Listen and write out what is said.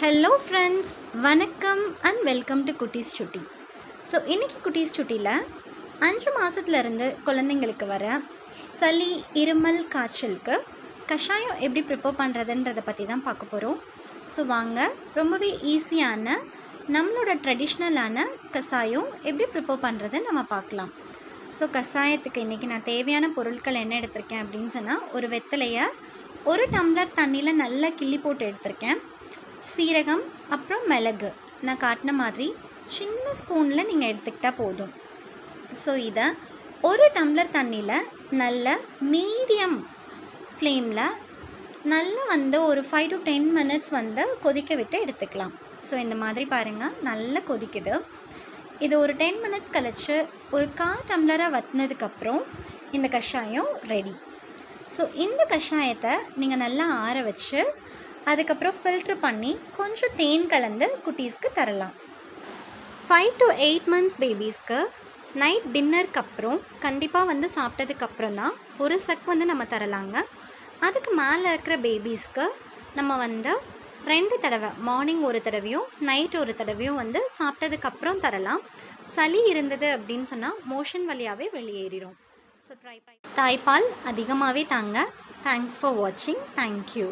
Hello friends, வணக்கம் and welcome to குட்டீஸ் சுட்டி. ஸோ இன்றைக்கி குட்டீஸ் சுட்டியில் 5 மாதத்துலேருந்து குழந்தைங்களுக்கு வர சளி, இருமல், காய்ச்சலுக்கு கஷாயம் எப்படி ப்ரிப்பேர் பண்ணுறதுன்றதை பற்றி தான் பார்க்க போகிறோம். ஸோ வாங்க, ரொம்பவே ஈஸியான நம்மளோட ட்ரெடிஷ்னலான கஷாயம் எப்படி ப்ரிப்பேர் பண்ணுறது நம்ம பார்க்கலாம். ஸோ கஷாயத்துக்கு இன்றைக்கி நான் தேவையான பொருட்கள் என்ன எடுத்திருக்கேன் அப்படின்னு சொன்னால், ஒரு வெத்தலையை 1 டம்ளர் தண்ணியில் நல்லா கிள்ளி போட்டு எடுத்திருக்கேன். சீரகம், அப்புறம் மிளகு நான் காட்டின மாதிரி சின்ன ஸ்பூனில் நீங்கள் எடுத்துக்கிட்டால் போதும். ஸோ இதை 1 டம்ளர் தண்ணியில் நல்ல மீடியம் ஃப்ளேமில் நல்லா ஒரு 5 to 10 மினிட்ஸ் கொதிக்க விட்டு எடுத்துக்கலாம். ஸோ இந்த மாதிரி பாருங்கள், நல்லா கொதிக்குது. இது ஒரு 10 மினிட்ஸ் கழித்து ஒரு 1/4 டம்ளராக வற்றினதுக்கப்புறம் இந்த கஷாயம் ரெடி. ஸோ இந்த கஷாயத்தை நீங்கள் நல்லா ஆற வச்சு அதுக்கப்புறம் ஃபில்ட்ரு பண்ணி கொஞ்சம் தேன் கலந்து குட்டீஸ்க்கு தரலாம். 5 to 8 months பேபிஸ்க்கு நைட் டின்னருக்கு அப்புறம் கண்டிப்பாக சாப்பிட்டதுக்கப்புறம் தான் ஒரு சக் நம்ம தரலாங்க. அதுக்கு மேலே இருக்கிற பேபிஸ்க்கு நம்ம 2 தடவை, மார்னிங் ஒரு தடவையும் நைட் ஒரு தடவையும் சாப்பிட்டதுக்கப்புறம் தரலாம். சளி இருந்தது அப்படின்னு சொன்னால் மோஷன் வழியாகவே வெளியேறிடும். ஸோ தாய்ப்பால் அதிகமாகவே தாங்க. தேங்க்ஸ் ஃபார் வாட்சிங். தேங்க்யூ.